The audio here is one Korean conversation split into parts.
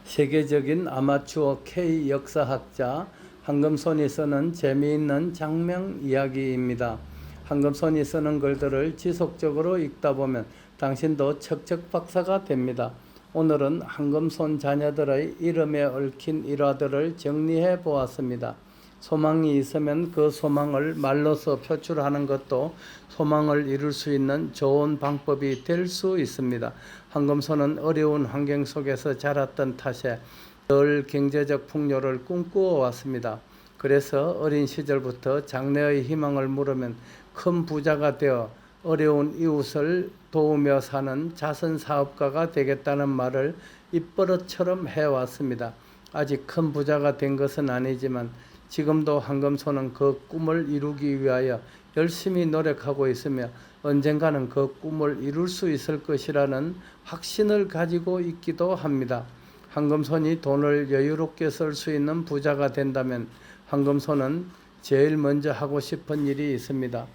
세계적인 아마추어 K 역사학자 한금손이 쓰는 재미있는 장명 이야기입니다. 한금손이 쓰는 글들을 지속적으로 읽다 보면 당신도 척척 박사가 됩니다. 오늘은 한금손 자녀들의 이름에 얽힌 일화들을 정리해 보았습니다. 소망이 있으면 그 소망을 말로서 표출하는 것도 소망을 이룰 수 있는 좋은 방법이 될 수 있습니다. 한금손은 어려운 환경 속에서 자랐던 탓에 늘 경제적 풍요를 꿈꾸어 왔습니다. 그래서 어린 시절부터 장래의 희망을 물으면 큰 부자가 되어 어려운 이웃을 도우며 사는 자선사업가가 되겠다는 말을 입버릇처럼 해왔습니다. 아직 큰 부자가 된 것은 아니지만 지금도 한금손은 그 꿈을 이루기 위하여 열심히 노력하고 있으며 언젠가는 그 꿈을 이룰 수 있을 것이라는 확신을 가지고 있기도 합니다. 한금손이 돈을 여유롭게 쓸 수 있는 부자가 된다면 한금손은 제일 먼저 하고 싶은 일이 있습니다.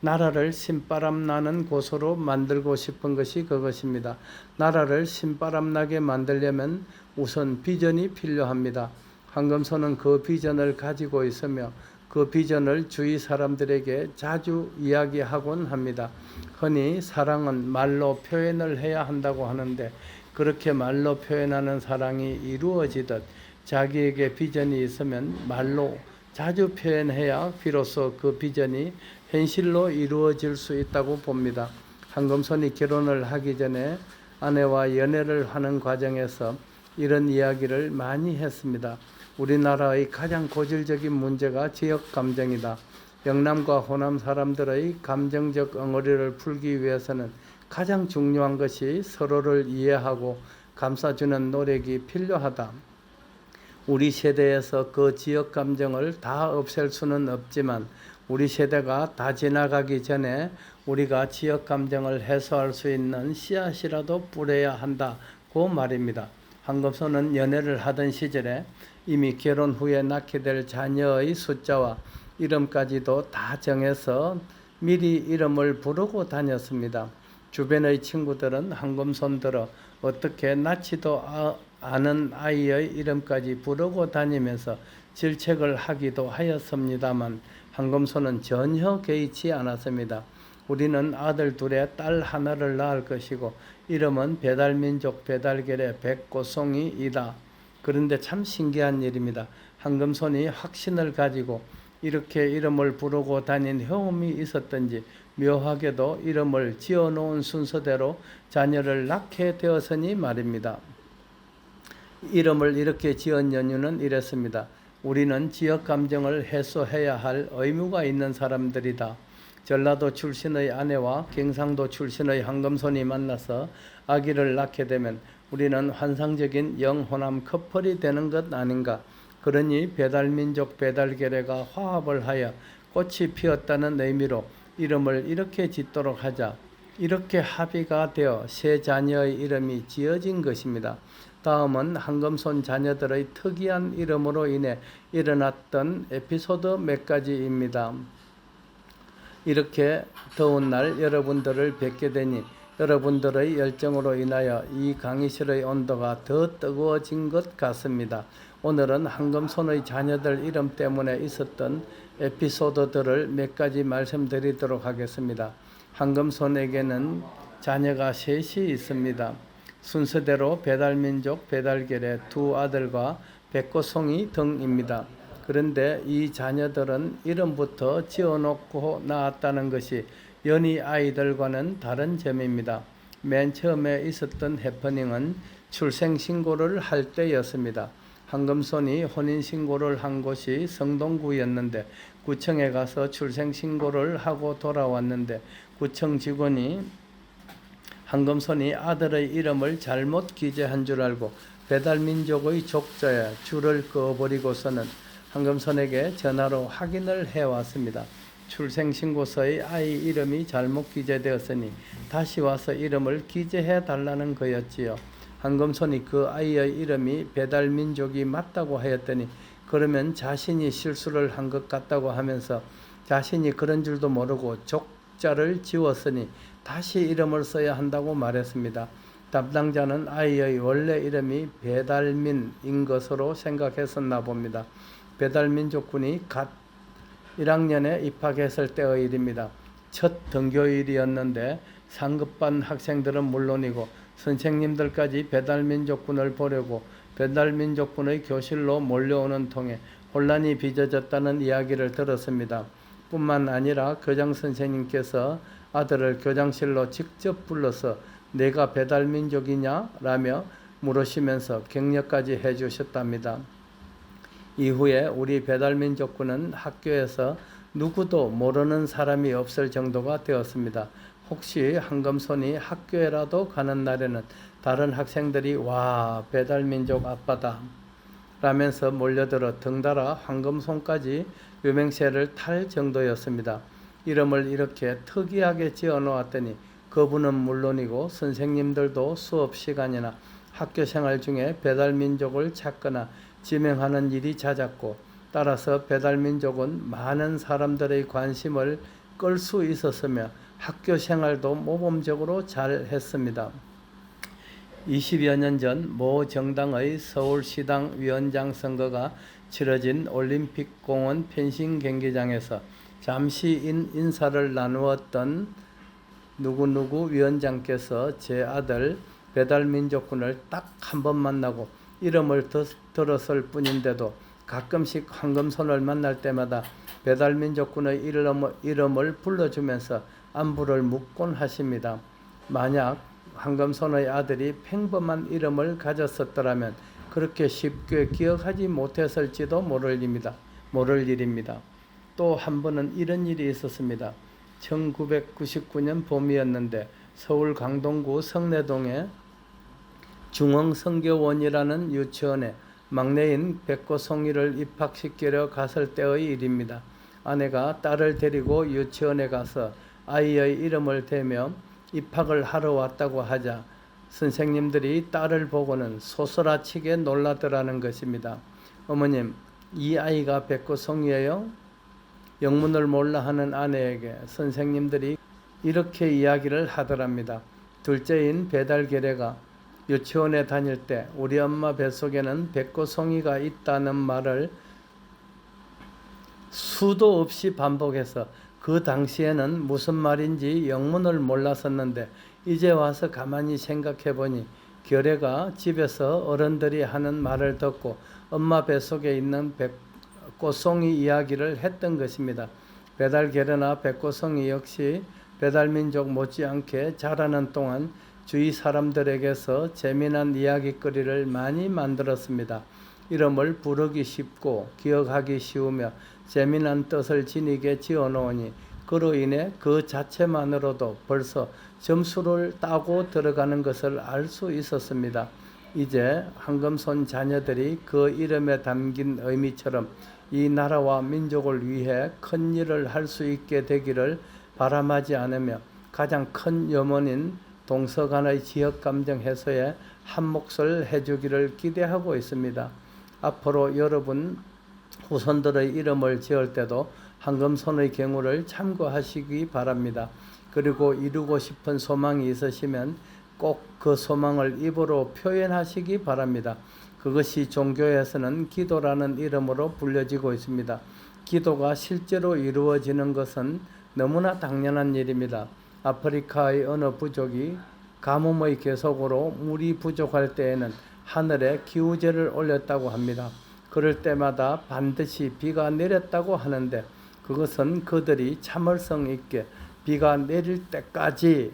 나라를 신바람 나는 곳으로 만들고 싶은 것이 그것입니다. 나라를 신바람 나게 만들려면 우선 비전이 필요합니다. 한금손은 그 비전을 가지고 있으며 그 비전을 주위 사람들에게 자주 이야기하곤 합니다. 흔히 사랑은 말로 표현을 해야 한다고 하는데 그렇게 말로 표현하는 사랑이 이루어지듯 자기에게 비전이 있으면 말로 자주 표현해야 비로소 그 비전이 현실로 이루어질 수 있다고 봅니다. 한금손이 결혼을 하기 전에 아내와 연애를 하는 과정에서 이런 이야기를 많이 했습니다. 우리나라의 가장 고질적인 문제가 지역 감정이다. 영남과 호남 사람들의 감정적 엉어리를 풀기 위해서는 가장 중요한 것이 서로를 이해하고 감싸주는 노력이 필요하다. 우리 세대에서 그 지역 감정을 다 없앨 수는 없지만 우리 세대가 다 지나가기 전에 우리가 지역 감정을 해소할 수 있는 씨앗이라도 뿌려야 한다고 말입니다. 한금손은 연애를 하던 시절에 이미 결혼 후에 낳게 될 자녀의 숫자와 이름까지도 다 정해서 미리 이름을 부르고 다녔습니다. 주변의 친구들은 한금손들어 어떻게 낳지도 않은 아이의 이름까지 부르고 다니면서 질책을 하기도 하였습니다만 한금손은 전혀 개의치 않았습니다. 우리는 아들 둘에 딸 하나를 낳을 것이고 이름은 배달민족 배달결의 백고송이이다. 그런데 참 신기한 일입니다. 한금손이 확신을 가지고 이렇게 이름을 부르고 다닌 효험이 있었던지 묘하게도 이름을 지어놓은 순서대로 자녀를 낳게 되었으니 말입니다. 이름을 이렇게 지은 연유는 이랬습니다. 우리는 지역 감정을 해소해야 할 의무가 있는 사람들이다. 전라도 출신의 아내와 경상도 출신의 한금손이 만나서 아기를 낳게 되면 우리는 환상적인 영호남 커플이 되는 것 아닌가. 그러니 배달민족 배달결의가 화합을 하여 꽃이 피었다는 의미로 이름을 이렇게 짓도록 하자. 이렇게 합의가 되어 세 자녀의 이름이 지어진 것입니다. 다음은 한금손 자녀들의 특이한 이름으로 인해 일어났던 에피소드 몇 가지입니다. 이렇게 더운 날 여러분들을 뵙게 되니 여러분들의 열정으로 인하여 이 강의실의 온도가 더 뜨거워진 것 같습니다. 오늘은 한금손의 자녀들 이름 때문에 있었던 에피소드들을 몇 가지 말씀드리도록 하겠습니다. 한금손에게는 자녀가 셋이 있습니다. 순서대로 배달민족 배달결의 두 아들과 백고송이 등입니다. 그런데 이 자녀들은 이름부터 지어놓고 낳았다는 것이 연희 아이들과는 다른 점입니다. 맨 처음에 있었던 해프닝은 출생신고를 할 때였습니다. 한금손이 혼인신고를 한 곳이 성동구였는데 구청에 가서 출생신고를 하고 돌아왔는데 구청 직원이 한금손이 아들의 이름을 잘못 기재한 줄 알고 배달민족의 족자에 줄을 그어버리고서는 한금손에게 전화로 확인을 해왔습니다. 출생신고서에 아이 이름이 잘못 기재되었으니 다시 와서 이름을 기재해 달라는 거였지요. 한금손이 그 아이의 이름이 배달민족이 맞다고 하였더니 그러면 자신이 실수를 한 것 같다고 하면서 자신이 그런 줄도 모르고 족자를 지웠으니 다시 이름을 써야 한다고 말했습니다. 담당자는 아이의 원래 이름이 배달민인 것으로 생각했었나 봅니다. 배달민족군이 갓 1학년에 입학했을 때의 일입니다. 첫 등교일이었는데 상급반 학생들은 물론이고 선생님들까지 배달민족군을 보려고 배달민족군의 교실로 몰려오는 통에 혼란이 빚어졌다는 이야기를 들었습니다. 뿐만 아니라 교장선생님께서 아들을 교장실로 직접 불러서 내가 배달민족이냐? 라며 물으시면서 격려까지 해주셨답니다. 이후에 우리 배달민족군은 학교에서 누구도 모르는 사람이 없을 정도가 되었습니다. 혹시 한금손이 학교에라도 가는 날에는 다른 학생들이 와 배달민족 아빠다 라면서 몰려들어 덩달아 황금손까지 유명세를 탈 정도였습니다. 이름을 이렇게 특이하게 지어 놓았더니 그분은 물론이고 선생님들도 수업 시간이나 학교 생활 중에 배달민족을 찾거나 지명하는 일이 잦았고 따라서 배달민족은 많은 사람들의 관심을 끌 수 있었으며 학교 생활도 모범적으로 잘 했습니다. 20여 년 전 모 정당의 서울시당 위원장 선거가 치러진 올림픽공원 펜싱 경기장에서 잠시 인사를 나누었던 누구누구 위원장께서 제 아들 배달민족군을 딱 한 번 만나고 이름을 들었을 뿐인데도 가끔씩 황금손을 만날 때마다 배달민족군의 이름을 불러주면서 안부를 묻곤 하십니다. 만약 황금손의 아들이 평범한 이름을 가졌었더라면 그렇게 쉽게 기억하지 못했을지도 모를 일입니다. 또 한 번은 이런 일이 있었습니다. 1999년 봄이었는데 서울 강동구 성내동의 중흥성교원이라는 유치원에 막내인 백고송이를 입학시키려 갔을 때의 일입니다. 아내가 딸을 데리고 유치원에 가서 아이의 이름을 대며 입학을 하러 왔다고 하자 선생님들이 딸을 보고는 소스라치게 놀라더라는 것입니다. 어머님, 이 아이가 백고송이에요? 영문을 몰라 하는 아내에게 선생님들이 이렇게 이야기를 하더랍니다. 둘째인 배달계래가 유치원에 다닐 때 우리 엄마 뱃속에는 백고송이가 있다는 말을 수도 없이 반복해서 그 당시에는 무슨 말인지 영문을 몰랐었는데 이제 와서 가만히 생각해 보니 결애가 집에서 어른들이 하는 말을 듣고 엄마 뱃속에 있는 백고송이 이야기를 했던 것입니다. 배달계래나 백고송이 역시 배달민족 못지않게 자라는 동안 주위 사람들에게서 재미난 이야기거리를 많이 만들었습니다. 이름을 부르기 쉽고 기억하기 쉬우며 재미난 뜻을 지니게 지어놓으니 그로 인해 그 자체만으로도 벌써 점수를 따고 들어가는 것을 알 수 있었습니다. 이제 황금손 자녀들이 그 이름에 담긴 의미처럼 이 나라와 민족을 위해 큰 일을 할 수 있게 되기를 바람하지 않으며 가장 큰 염원인 동서간의 지역감정 해소에 한몫을 해주기를 기대하고 있습니다. 앞으로 여러분 후손들의 이름을 지을 때도 황금손의 경우를 참고하시기 바랍니다. 그리고 이루고 싶은 소망이 있으시면 꼭 그 소망을 입으로 표현하시기 바랍니다. 그것이 종교에서는 기도라는 이름으로 불려지고 있습니다. 기도가 실제로 이루어지는 것은 너무나 당연한 일입니다. 아프리카의 어느 부족이 가뭄의 계속으로 물이 부족할 때에는 하늘에 기우제를 올렸다고 합니다. 그럴 때마다 반드시 비가 내렸다고 하는데 그것은 그들이 참을성 있게 비가 내릴 때까지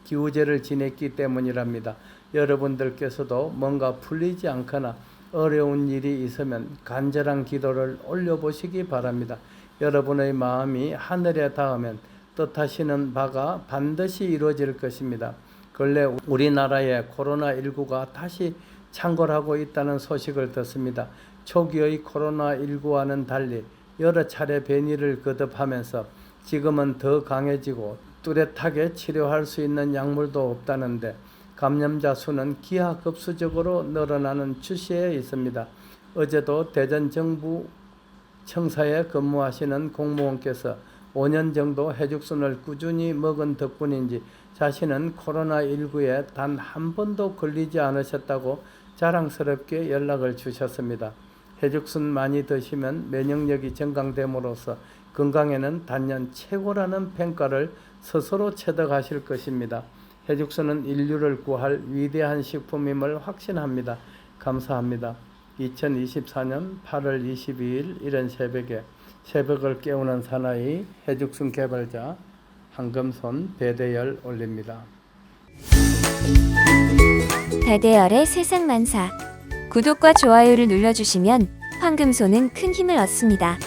기우제를 지냈기 때문이랍니다. 여러분들께서도 뭔가 풀리지 않거나 어려운 일이 있으면 간절한 기도를 올려보시기 바랍니다. 여러분의 마음이 하늘에 닿으면 뜻하시는 바가 반드시 이루어질 것입니다. 근래 우리나라에 코로나19가 다시 창궐하고 있다는 소식을 듣습니다. 초기의 코로나19와는 달리 여러 차례 변이를 거듭하면서 지금은 더 강해지고 뚜렷하게 치료할 수 있는 약물도 없다는데 감염자 수는 기하급수적으로 늘어나는 추세에 있습니다. 어제도 대전 정부 청사에 근무하시는 공무원께서 5년 정도 해죽순을 꾸준히 먹은 덕분인지 자신은 코로나19에 단 한 번도 걸리지 않으셨다고 자랑스럽게 연락을 주셨습니다. 해죽순 많이 드시면 면역력이 증강됨으로써 건강에는 단연 최고라는 평가를 스스로 체득하실 것입니다. 해죽순은 인류를 구할 위대한 식품임을 확신합니다. 감사합니다. 2024년 8월 22일 이른 새벽을 깨우는 사나이 해죽순 개발자 황금손 배대열 올립니다. 배대열의 세상만사. 구독과 좋아요를 눌러주시면 황금손은 큰 힘을 얻습니다.